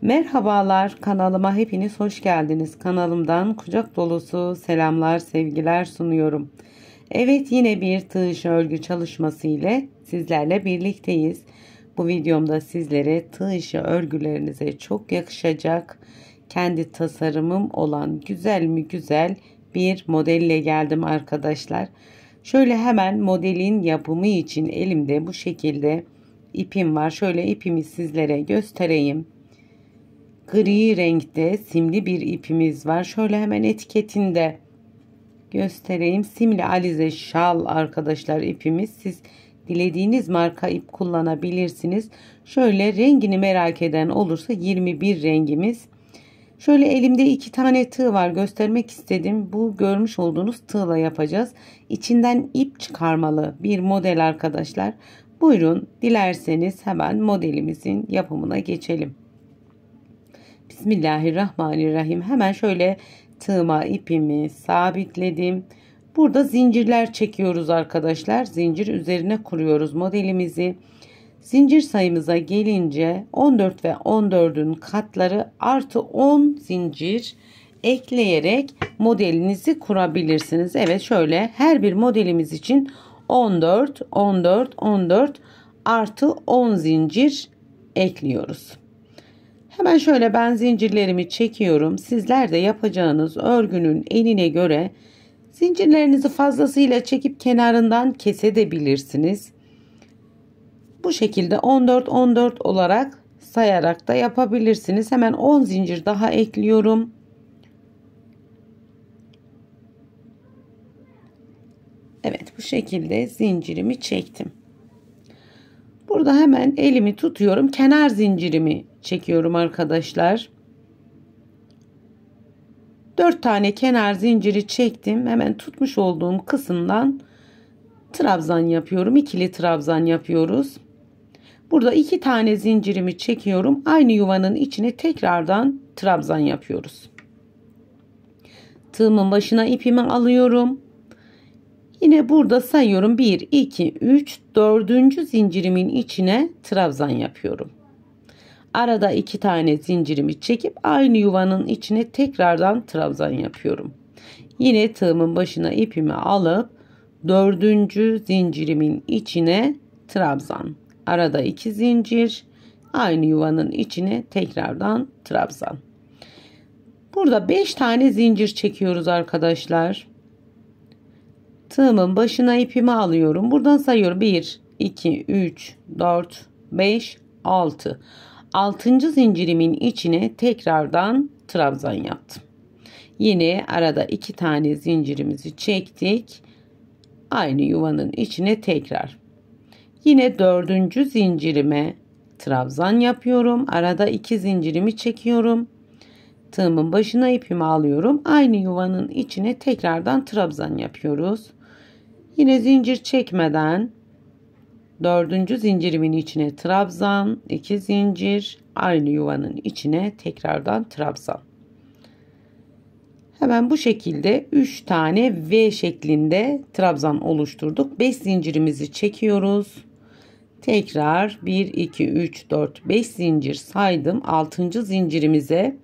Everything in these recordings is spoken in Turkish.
Merhabalar, kanalıma hepiniz hoş geldiniz. Kanalımdan kucak dolusu selamlar, sevgiler sunuyorum. Evet, yine bir tığ işi örgü çalışması ile sizlerle birlikteyiz. Bu videomda sizlere tığ işi örgülerinize çok yakışacak, kendi tasarımım olan güzel bir modelle geldim arkadaşlar. Şöyle hemen modelin yapımı için elimde bu şekilde ipim var. Şöyle ipimi sizlere göstereyim. Gri renkte simli bir ipimiz var. Şöyle hemen etiketinde göstereyim. Simli alize şal arkadaşlar ipimiz. Siz dilediğiniz marka ip kullanabilirsiniz. Şöyle rengini merak eden olursa 21 rengimiz. Şöyle elimde 2 tane tığ var, göstermek istedim. Bu görmüş olduğunuz tığla yapacağız. İçinden ip çıkarmalı bir model arkadaşlar. Buyurun, dilerseniz hemen modelimizin yapımına geçelim. Bismillahirrahmanirrahim. Hemen şöyle tığıma ipimi sabitledim. Burada zincirler çekiyoruz arkadaşlar. Zincir üzerine kuruyoruz modelimizi. Zincir sayımıza gelince 14 ve 14'ün katları artı 10 zincir ekleyerek modelinizi kurabilirsiniz. Evet, şöyle her bir modelimiz için 14 14 14 artı 10 zincir ekliyoruz. Hemen şöyle ben zincirlerimi çekiyorum. Sizler de yapacağınız örgünün enine göre zincirlerinizi fazlasıyla çekip kenarından kesebilirsiniz. Bu şekilde 14 14 olarak sayarak da yapabilirsiniz. Hemen 10 zincir daha ekliyorum. Evet, bu şekilde zincirimi çektim. Burada hemen elimi tutuyorum. Kenar zincirimi çekiyorum arkadaşlar. 4 tane kenar zinciri çektim. Hemen tutmuş olduğum kısımdan trabzan yapıyorum. İkili trabzan yapıyoruz. Burada 2 tane zincirimi çekiyorum. Aynı yuvanın içine tekrardan trabzan yapıyoruz. Tığımın başına ipimi alıyorum. Yine burada sayıyorum. 1 2 3 4. zincirimin içine trabzan yapıyorum. Arada 2 tane zincirimi çekip aynı yuvanın içine tekrardan trabzan yapıyorum. Yine tığımın başına ipimi alıp 4. zincirimin içine trabzan. Arada 2 zincir, aynı yuvanın içine tekrardan trabzan. Burada 5 tane zincir çekiyoruz arkadaşlar. Tığımın başına ipimi alıyorum. Buradan sayıyorum. 1 2 3 4 5 6. 6. zincirimin içine tekrardan trabzan yaptım. Yine arada 2 tane zincirimizi çektik. Aynı yuvanın içine tekrar. Yine 4. zincirime trabzan yapıyorum. Arada 2 zincirimi çekiyorum. Tığımın başına ipimi alıyorum. Aynı yuvanın içine tekrardan trabzan yapıyoruz. Yine zincir çekmeden 4. zincirimin içine trabzan, 2 zincir, aynı yuvanın içine tekrardan trabzan. Hemen bu şekilde 3 tane V şeklinde trabzan oluşturduk. 5 zincirimizi çekiyoruz. Tekrar 1 2 3 4 5 zincir saydım. 6. zincirimize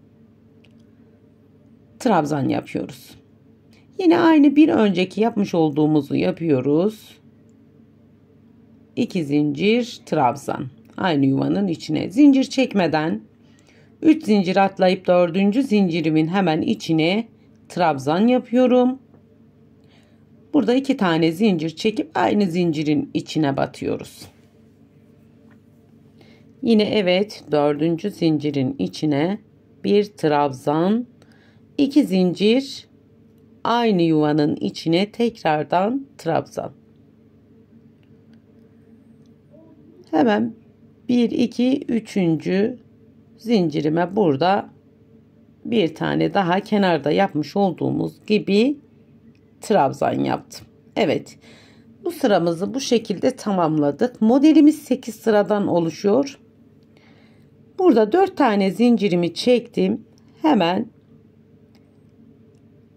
trabzan yapıyoruz. Yine aynı bir önceki yapmış olduğumuzu yapıyoruz. 2 zincir trabzan. Aynı yuvanın içine zincir çekmeden 3 zincir atlayıp 4. zincirimin hemen içine trabzan yapıyorum. Burada 2 tane zincir çekip aynı zincirin içine batıyoruz. Yine evet, 4. zincirin içine bir trabzan, 2 zincir, aynı yuvanın içine tekrardan trabzan. Hemen 1 2 3. zincirime burada bir tane daha kenarda yapmış olduğumuz gibi trabzan yaptım. Evet, bu sıramızı bu şekilde tamamladık. Modelimiz 8 sıradan oluşuyor. Burada 4 tane zincirimi çektim. Hemen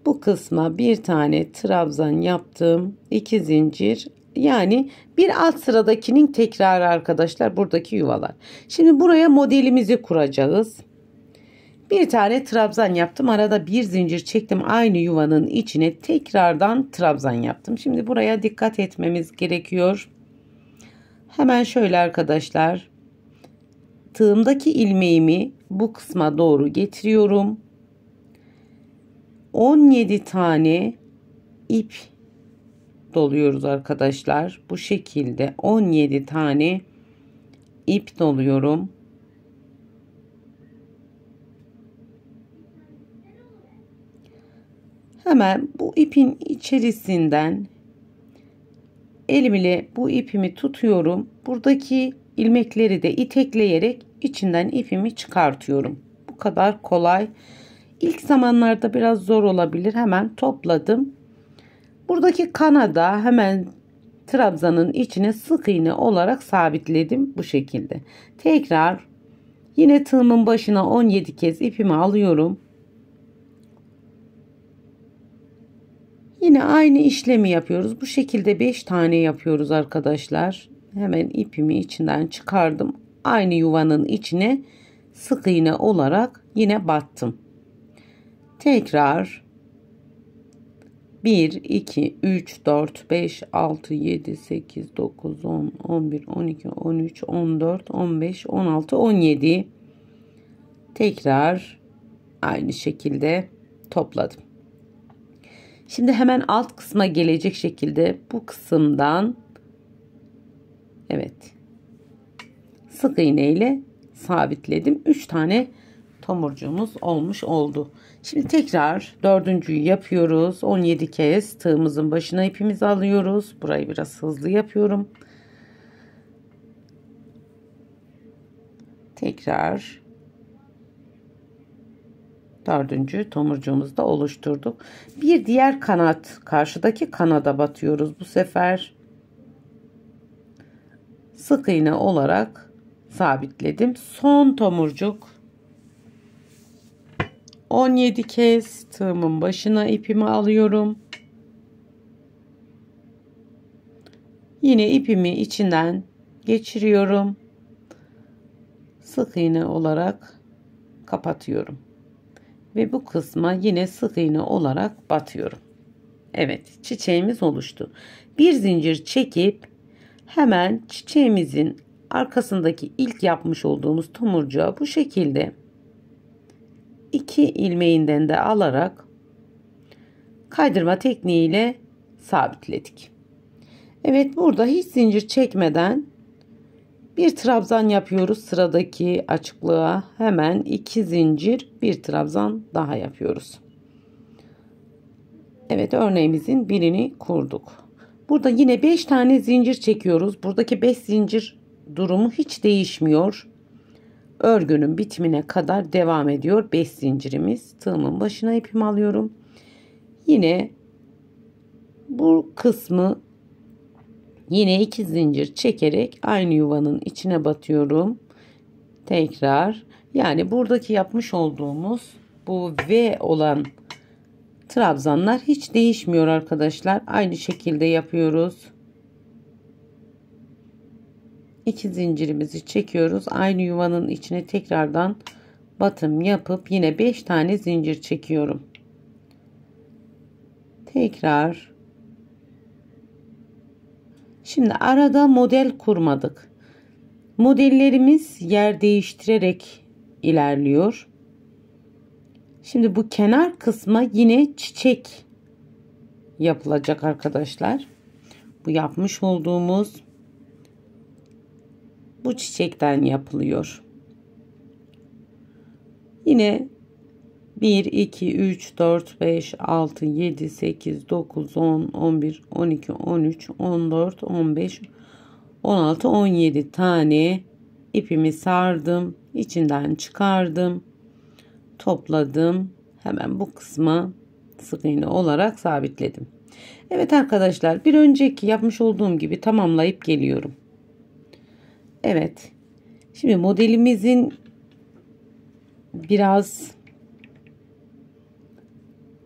bu kısma bir tane trabzan yaptım. 2 zincir, yani bir alt sıradakinin tekrarı arkadaşlar, buradaki yuvalar. Şimdi buraya modelimizi kuracağız. Bir tane trabzan yaptım. Arada bir zincir çektim. Aynı yuvanın içine tekrardan trabzan yaptım. Şimdi buraya dikkat etmemiz gerekiyor. Hemen şöyle arkadaşlar. Tığımdaki ilmeğimi bu kısma doğru getiriyorum. 17 tane ip doluyoruz arkadaşlar. Bu şekilde 17 tane ip doluyorum. Hemen bu ipin içerisinden elimle bu ipimi tutuyorum. Buradaki ilmekleri de itekleyerek içinden ipimi çıkartıyorum. Bu kadar kolay. İlk zamanlarda biraz zor olabilir. Hemen topladım. Buradaki kanada hemen trabzanın içine sık iğne olarak sabitledim bu şekilde. Tekrar yine tığımın başına 17 kez ipimi alıyorum. Yine aynı işlemi yapıyoruz. Bu şekilde 5 tane yapıyoruz arkadaşlar. Hemen ipimi içinden çıkardım. Aynı yuvanın içine sık iğne olarak yine battım. Tekrar 1, 2, 3, 4, 5, 6, 7, 8, 9, 10, 11, 12, 13, 14, 15, 16, 17. Tekrar aynı şekilde topladım. Şimdi hemen alt kısma gelecek şekilde bu kısımdan evet sık iğne ile sabitledim. 3 tane tomurcuğumuz olmuş oldu. Şimdi tekrar dördüncüyü yapıyoruz. 17 kez tığımızın başına ipimizi alıyoruz. Burayı biraz hızlı yapıyorum. Tekrar dördüncü tomurcuğumuzu da oluşturduk. Bir diğer kanat, karşıdaki kanada batıyoruz. Bu sefer sık iğne olarak sabitledim. Son tomurcuk 17 kez tığımın başına ipimi alıyorum. Yine ipimi içinden geçiriyorum. Sık iğne olarak kapatıyorum. Ve bu kısma yine sık iğne olarak batıyorum. Evet, çiçeğimiz oluştu. Bir zincir çekip hemen çiçeğimizin arkasındaki ilk yapmış olduğumuz tomurcuğa bu şekilde 2 ilmeğinden de alarak kaydırma tekniğiyle sabitledik. Evet, burada hiç zincir çekmeden bir trabzan yapıyoruz. Sıradaki açıklığa hemen 2 zincir, bir trabzan daha yapıyoruz. Evet, örneğimizin birini kurduk. Burada yine 5 tane zincir çekiyoruz. Buradaki 5 zincir durumu hiç değişmiyor. Örgünün bitimine kadar devam ediyor 5 zincirimiz. Tığımın başına ipimi alıyorum. Yine bu kısmı yine 2 zincir çekerek aynı yuvanın içine batıyorum. Tekrar yani buradaki yapmış olduğumuz bu V olan trabzanlar hiç değişmiyor arkadaşlar. Aynı şekilde yapıyoruz. 2 zincirimizi çekiyoruz. Aynı yuvanın içine tekrardan batım yapıp yine 5 tane zincir çekiyorum. Tekrar. Şimdi arada model kurmadık. Modellerimiz yer değiştirerek ilerliyor. Şimdi bu kenar kısma yine çiçek yapılacak arkadaşlar. Bu yapmış olduğumuz bu çiçekten yapılıyor. Yine 1, 2, 3, 4, 5, 6, 7, 8, 9, 10, 11, 12, 13, 14, 15, 16, 17 tane ipimi sardım. İçinden çıkardım. Topladım. Hemen bu kısma sık iğne olarak sabitledim. Evet arkadaşlar, bir önceki yapmış olduğum gibi tamamlayıp geliyorum. Evet. Şimdi modelimizin biraz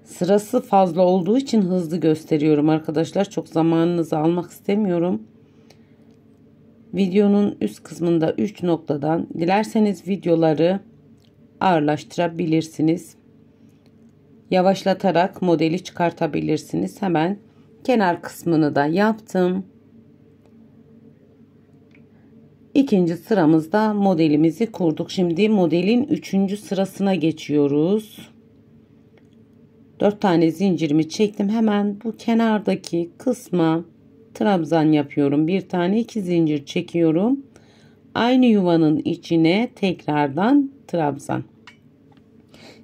sırası fazla olduğu için hızlı gösteriyorum arkadaşlar. Çok zamanınızı almak istemiyorum. Videonun üst kısmında 3 noktadan dilerseniz videoları ağırlaştırabilirsiniz. Yavaşlatarak modeli çıkartabilirsiniz. Hemen kenar kısmını da yaptım. İkinci sıramızda modelimizi kurduk. Şimdi modelin 3. sırasına geçiyoruz. 4 tane zincirimi çektim. Hemen bu kenardaki kısma trabzan yapıyorum. Bir tane 2 zincir çekiyorum. Aynı yuvanın içine tekrardan trabzan.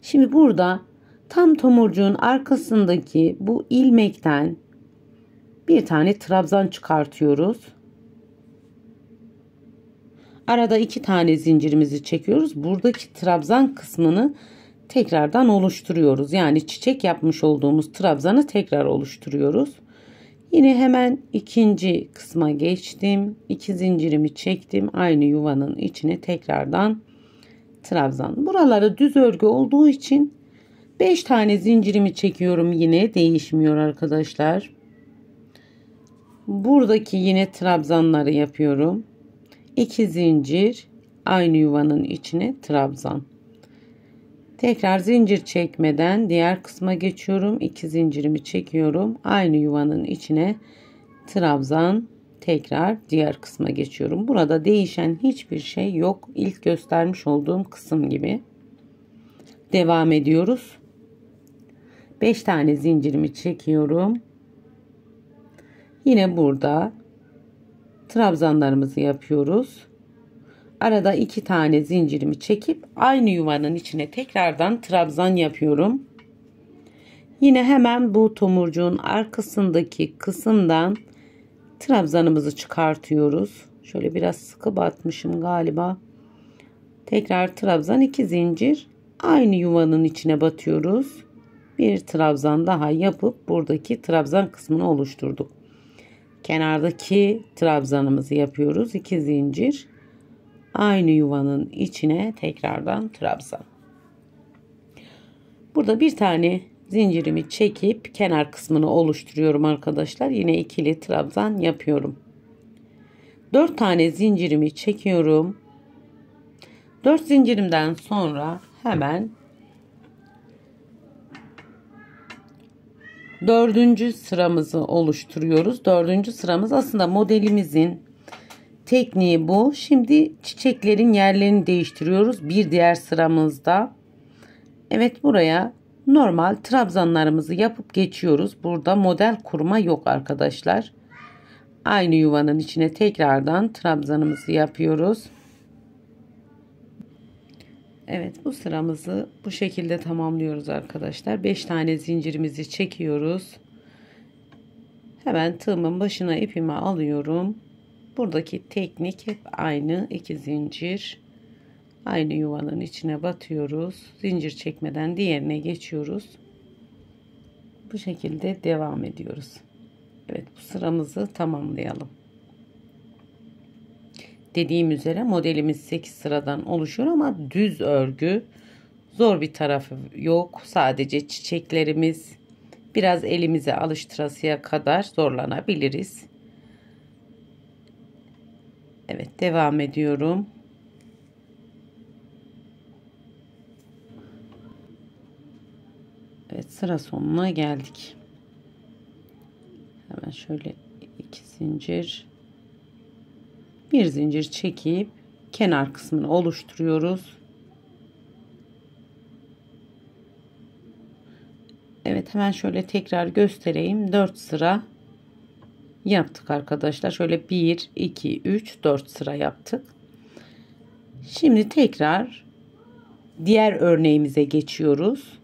Şimdi burada tam tomurcuğun arkasındaki bu ilmekten bir tane trabzan çıkartıyoruz. Arada 2 tane zincirimizi çekiyoruz. Buradaki trabzan kısmını tekrardan oluşturuyoruz. Yani çiçek yapmış olduğumuz trabzanı tekrar oluşturuyoruz. Yine hemen ikinci kısma geçtim. 2 zincirimi çektim. Aynı yuvanın içine tekrardan trabzan. Buraları düz örgü olduğu için 5 tane zincirimi çekiyorum. Yine değişmiyor arkadaşlar. Buradaki yine trabzanları yapıyorum. 2 zincir, aynı yuvanın içine trabzan. Tekrar zincir çekmeden diğer kısma geçiyorum. 2 zincirimi çekiyorum. Aynı yuvanın içine trabzan. Tekrar diğer kısma geçiyorum. Burada değişen hiçbir şey yok. İlk göstermiş olduğum kısım gibi. Devam ediyoruz. 5 tane zincirimi çekiyorum. Yine burada trabzanlarımızı yapıyoruz. Arada 2 tane zincirimi çekip aynı yuvanın içine tekrardan trabzan yapıyorum. Yine hemen bu tomurcuğun arkasındaki kısımdan trabzanımızı çıkartıyoruz. Şöyle biraz sıkı batmışım galiba. Tekrar trabzan, 2 zincir, aynı yuvanın içine batıyoruz. Bir trabzan daha yapıp buradaki trabzan kısmını oluşturduk. Kenardaki trabzanımızı yapıyoruz. 2 zincir, aynı yuvanın içine tekrardan trabzan. Burada bir tane zincirimi çekip kenar kısmını oluşturuyorum arkadaşlar. Yine ikili trabzan yapıyorum. 4 tane zincirimi çekiyorum. 4 zincirimden sonra hemen 4. sıramızı oluşturuyoruz. 4. sıramız aslında modelimizin tekniği bu. Şimdi çiçeklerin yerlerini değiştiriyoruz. Bir diğer sıramızda. Evet, buraya normal trabzanlarımızı yapıp geçiyoruz. Burada model kurma yok arkadaşlar. Aynı yuvanın içine tekrardan trabzanımızı yapıyoruz. Evet, bu sıramızı bu şekilde tamamlıyoruz arkadaşlar. 5 tane zincirimizi çekiyoruz. Hemen tığımın başına ipimi alıyorum. Buradaki teknik hep aynı. 2 zincir, aynı yuvanın içine batıyoruz. Zincir çekmeden diğerine geçiyoruz. Bu şekilde devam ediyoruz. Evet, bu sıramızı tamamlayalım. Dediğim üzere modelimiz 8 sıradan oluşuyor ama düz örgü, zor bir tarafı yok. Sadece çiçeklerimiz biraz elimize alıştırasıya kadar zorlanabiliriz. Evet, devam ediyorum. Evet, sıra sonuna geldik. Hemen şöyle 2 zincir, bir zincir çekip kenar kısmını oluşturuyoruz. Evet, hemen şöyle tekrar göstereyim. 4 sıra yaptık arkadaşlar. Şöyle 1 2 3 4 sıra yaptık. Şimdi tekrar diğer örneğimize geçiyoruz.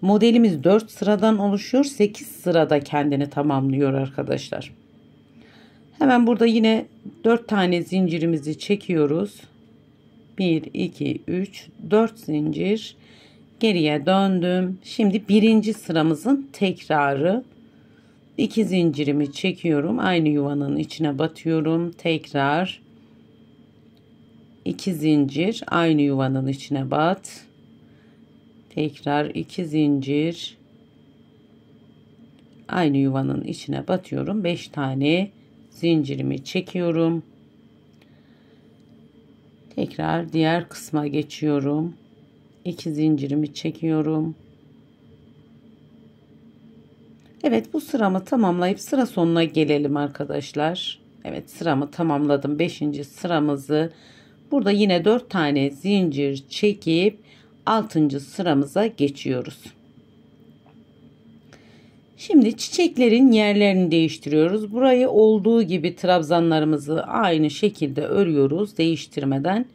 Modelimiz 4 sıradan oluşuyor. 8 sırada kendini tamamlıyor arkadaşlar. Hemen burada yine 4 tane zincirimizi çekiyoruz. 1 2 3 4 zincir, geriye döndüm. Şimdi birinci sıramızın tekrarı. 2 zincirimi çekiyorum. Aynı yuvanın içine batıyorum. Tekrar 2 zincir, aynı yuvanın içine bat. Tekrar 2 zincir, aynı yuvanın içine batıyorum. 5 tane zincirimi çekiyorum. Tekrar diğer kısma geçiyorum. 2 zincirimi çekiyorum. Evet, bu sıramı tamamlayıp sıra sonuna gelelim arkadaşlar. Evet, sıramı tamamladım. 5. sıramızı burada yine 4 tane zincir çekip 6. sıramıza geçiyoruz. Şimdi çiçeklerin yerlerini değiştiriyoruz. Burayı olduğu gibi trabzanlarımızı aynı şekilde örüyoruz değiştirmeden.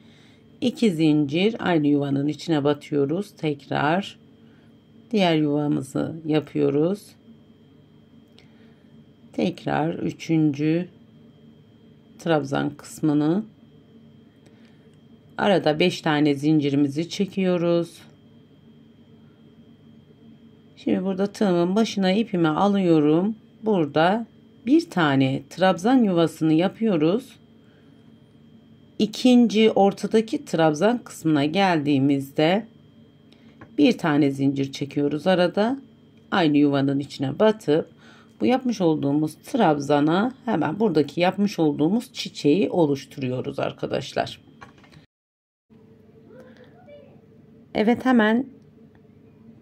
2 zincir aynı yuvanın içine batıyoruz. Tekrar diğer yuvamızı yapıyoruz. Tekrar 3. trabzan kısmını arada 5 tane zincirimizi çekiyoruz. Şimdi burada tığımın başına ipimi alıyorum. Burada bir tane trabzan yuvasını yapıyoruz. İkinci ortadaki trabzan kısmına geldiğimizde bir tane zincir çekiyoruz arada. Aynı yuvanın içine batıp bu yapmış olduğumuz trabzana hemen buradaki yapmış olduğumuz çiçeği oluşturuyoruz arkadaşlar. Evet, hemen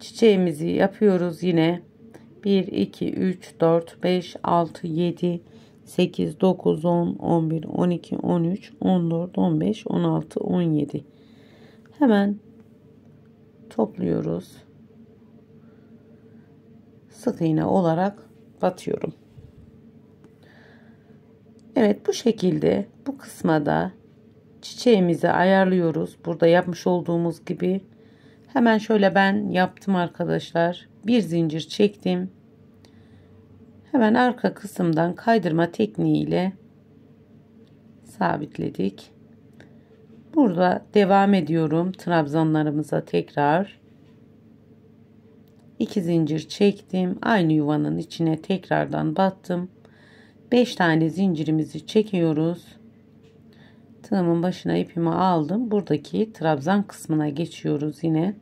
çiçeğimizi yapıyoruz yine. 1, 2, 3, 4, 5, 6, 7, 8, 9, 10, 11, 12, 13, 14, 15, 16, 17. Hemen topluyoruz. Sık iğne olarak batıyorum. Evet, bu şekilde bu kısma da çiçeğimizi ayarlıyoruz. Burada yapmış olduğumuz gibi. Hemen şöyle ben yaptım arkadaşlar. Bir zincir çektim. Hemen arka kısımdan kaydırma tekniğiyle sabitledik. Burada devam ediyorum. Trabzanlarımıza tekrar 2 zincir çektim. Aynı yuvanın içine tekrardan battım. 5 tane zincirimizi çekiyoruz. Tığımın başına ipimi aldım. Buradaki trabzan kısmına geçiyoruz yine.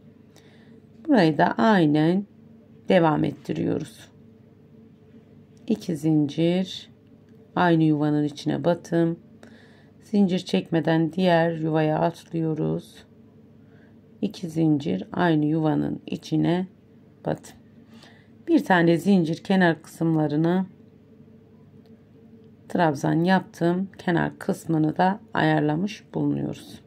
Burayı da aynen devam ettiriyoruz. 2 zincir aynı yuvanın içine batım. Zincir çekmeden diğer yuvaya atlıyoruz. 2 zincir aynı yuvanın içine batım. Bir tane zincir kenar kısımlarını trabzan yaptım. Kenar kısmını da ayarlamış bulunuyoruz.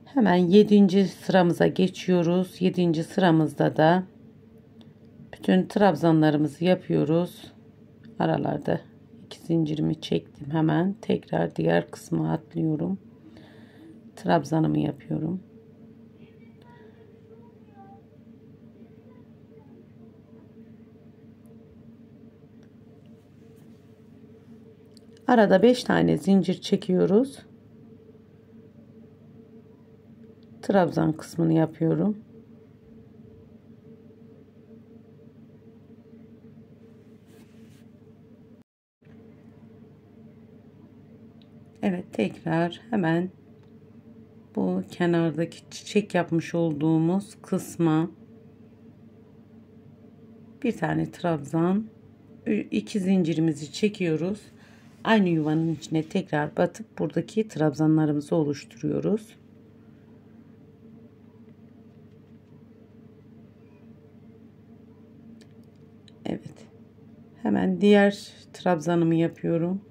Hemen 7. sıramıza geçiyoruz. 7. sıramızda da bütün trabzanlarımızı yapıyoruz. Aralarda 2 zincirimi çektim. Hemen tekrar diğer kısma atlıyorum. Trabzanımı yapıyorum. Arada 5 tane zincir çekiyoruz. Trabzan kısmını yapıyorum. Evet, tekrar hemen bu kenardaki çiçek yapmış olduğumuz kısma bir tane trabzan, 2 zincirimizi çekiyoruz. Aynı yuvanın içine tekrar batıp buradaki trabzanlarımızı oluşturuyoruz. Evet. Hemen diğer trabzanımı yapıyorum.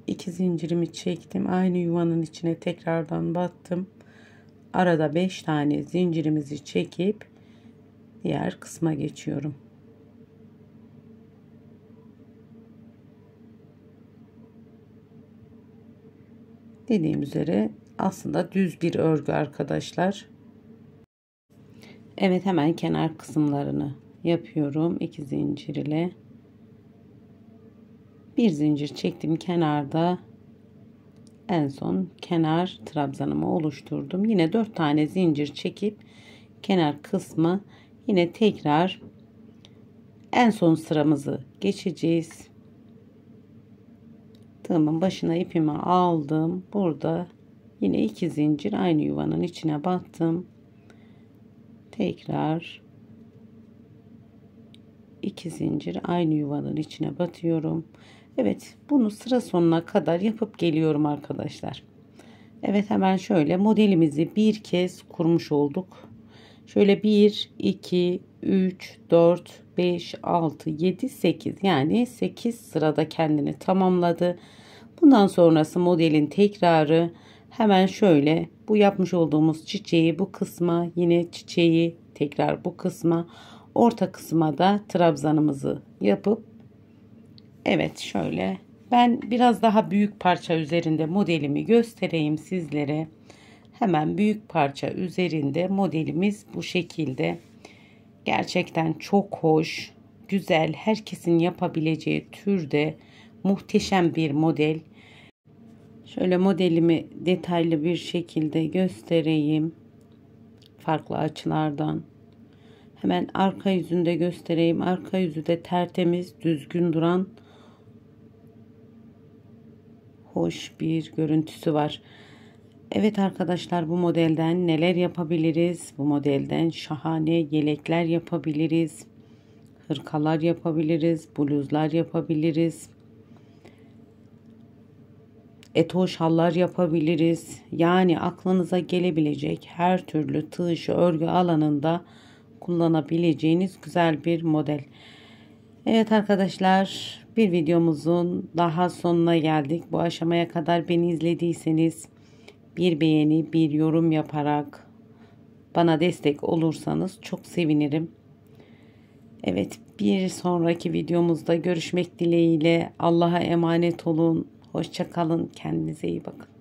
2 zincirimi çektim. Aynı yuvanın içine tekrardan battım. Arada 5 tane zincirimizi çekip diğer kısma geçiyorum. Dediğim üzere aslında düz bir örgü arkadaşlar. Evet, hemen kenar kısımlarını yapıyorum. 2 zincir ile bir zincir çektim kenarda. En son kenar trabzanımı oluşturdum. Yine 4 tane zincir çekip kenar kısmı yine tekrar en son sıramızı geçeceğiz. Tığımın başına ipimi aldım. Burada yine 2 zincir aynı yuvanın içine battım. Tekrar 2 zincir aynı yuvanın içine batıyorum. Evet, bunu sıra sonuna kadar yapıp geliyorum arkadaşlar. Evet, hemen şöyle modelimizi bir kez kurmuş olduk. Şöyle 1, 2, 3, 4, 5, 6, 7, 8, yani 8 sırada kendini tamamladı. Bundan sonrası modelin tekrarı. Hemen şöyle bu yapmış olduğumuz çiçeği bu kısma, yine çiçeği tekrar bu kısma, orta kısma da trabzanımızı yapıp, evet şöyle ben biraz daha büyük parça üzerinde modelimi göstereyim sizlere. Hemen büyük parça üzerinde modelimiz bu şekilde. Gerçekten çok hoş, güzel, herkesin yapabileceği türde muhteşem bir model. Şöyle modelimi detaylı bir şekilde göstereyim. Farklı açılardan. Hemen arka yüzünde göstereyim. Arka yüzü de tertemiz, düzgün duran hoş bir görüntüsü var. Evet arkadaşlar, bu modelden neler yapabiliriz? Bu modelden şahane yelekler yapabiliriz. Hırkalar yapabiliriz. Bluzlar yapabiliriz. Etoş hallar yapabiliriz. Yani aklınıza gelebilecek her türlü tığ işi örgü alanında kullanabileceğiniz güzel bir model. Evet arkadaşlar, bir videomuzun daha sonuna geldik. Bu aşamaya kadar beni izlediyseniz bir beğeni, bir yorum yaparak bana destek olursanız çok sevinirim. Evet, bir sonraki videomuzda görüşmek dileğiyle. Allah'a emanet olun. Hoşça kalın. Kendinize iyi bakın.